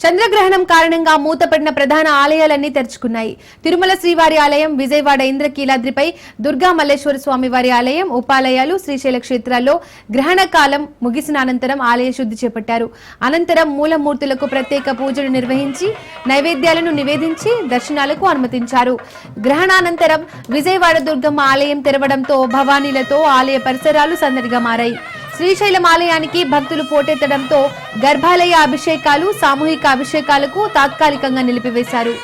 చంద్రగ్రహణం కారణంగా మూతపడిన ప్రధాన ఆలయాలన్నీ తెరుచుకున్నాయి. తిరుమల శ్రీవారి ఆలయం, విజయవాడ ఇంద్రకీలాద్రిపై దుర్గా మల్లేశ్వర స్వామి వారి ఆలయం, ఉపాలయాలు, శ్రీశైల క్షేత్రాల్లో గ్రహణ కాలం ముగిసిన అనంతరం ఆలయ శుద్ధి చేపట్టారు. అనంతరం మూలమూర్తులకు ప్రత్యేక పూజలు నిర్వహించి నైవేద్యాలను నివేదించి దర్శనాలకు అనుమతించారు. గ్రహణానంతరం విజయవాడ దుర్గమ్మ ఆలయం తెరవడంతో భవానీలతో ఆలయ పరిసరాలు సందడిగా మారాయి. శ్రీశైలం ఆలయానికి భక్తులు పోటెత్తడంతో గర్భాలయ అభిషేకాలు, సామూహిక అభిషేకాలకు తాత్కాలికంగా నిలిపివేశారు.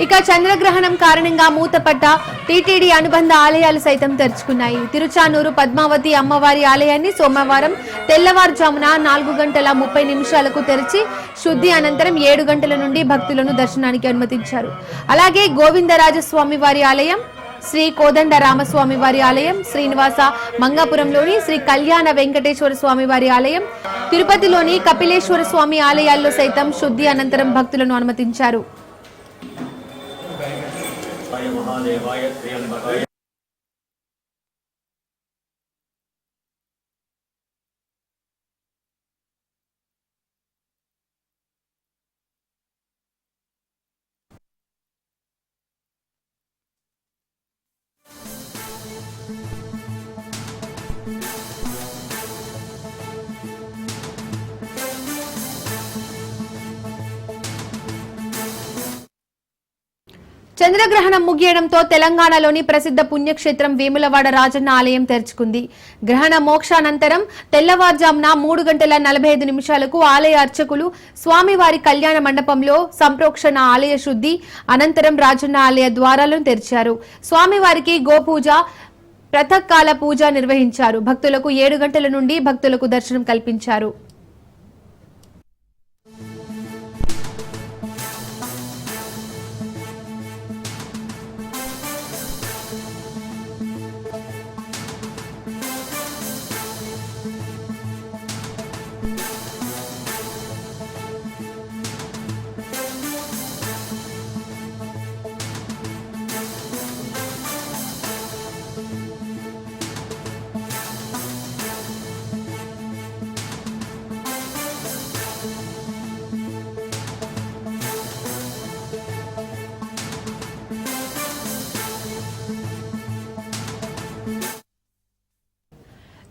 ఇక చంద్రగ్రహణం కారణంగా మూతపడ్డ టీటీడీ అనుబంధ ఆలయాలు సైతం తెరుచుకున్నాయి. తిరుచానూరు పద్మావతి అమ్మవారి ఆలయాన్ని సోమవారం తెల్లవారుజామున 4:30 తెరిచి శుద్ధి అనంతరం 7 గంటల నుండి భక్తులను దర్శనానికి అనుమతించారు. అలాగే గోవిందరాజస్వామి వారి ఆలయం, శ్రీ కోదండ రామస్వామి వారి ఆలయం, శ్రీనివాస మంగాపురంలోని శ్రీ కళ్యాణ వెంకటేశ్వర స్వామి వారి ఆలయం, తిరుపతిలోని కపిలేశ్వర స్వామి ఆలయాల్లో సైతం శుద్ధి అనంతరం భక్తులను అనుమతించారు. చంద్రగ్రహణం ముగియడంతో తెలంగాణలోని ప్రసిద్ధ పుణ్యక్షేత్రం వేములవాడ రాజన్న ఆలయం తెరుచుకుంది. గ్రహణ మోక్షానంతరం తెల్లవారుజామున 3:45 ఆలయ అర్చకులు స్వామివారి కళ్యాణ మండపంలో సంప్రోక్షణ, ఆలయ శుద్ధి అనంతరం రాజన్న ఆలయ ద్వారాలను తెరిచారు. స్వామివారికి గోపూజ, ప్రాతకాల పూజ నిర్వహించారు. భక్తులకు 7 గంటల నుండి భక్తులకు దర్శనం కల్పించారు.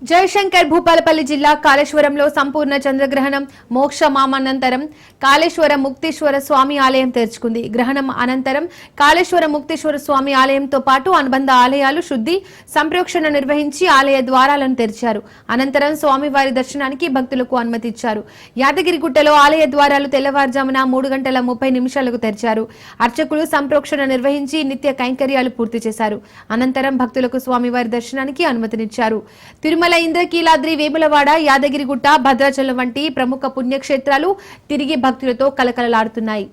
జయశంకర్ భూపాలపల్లి జిల్లా కాళేశ్వరంలో సంపూర్ణ చంద్రగ్రహణం మోక్షమానంతరం కాళేశ్వర ముక్తేశ్వర స్వామి ఆలయం తెరుచుకుంది. గ్రహణం అనంతరం కాళేశ్వర ముక్తేశ్వర స్వామి ఆలయంతో పాటు అనుబంధ ఆలయాలు శుద్ధి, సంప్రోక్షణ నిర్వహించి ఆలయ ద్వారాలను తెరిచారు. అనంతరం స్వామివారి దర్శనానికి భక్తులకు అనుమతిచ్చారు. యాదగిరిగుట్టలో ఆలయ ద్వారాలు తెల్లవారుజామున 3:30 తెరిచారు. అర్చకులు సంప్రోక్షణ నిర్వహించి నిత్య కైంకర్యాలు పూర్తి చేశారు. అనంతరం భక్తులకు స్వామివారి దర్శనానికి అనుమతినిచ్చారు. తిరుమల ఇంద్రకీలాద్రి, వేములవాడ, యాదగిరిగుట్ట, భద్రాచలం వంటి ప్రముఖ పుణ్యక్షేత్రాలు తిరిగి భక్తులతో కలకలలాడుతున్నాయి.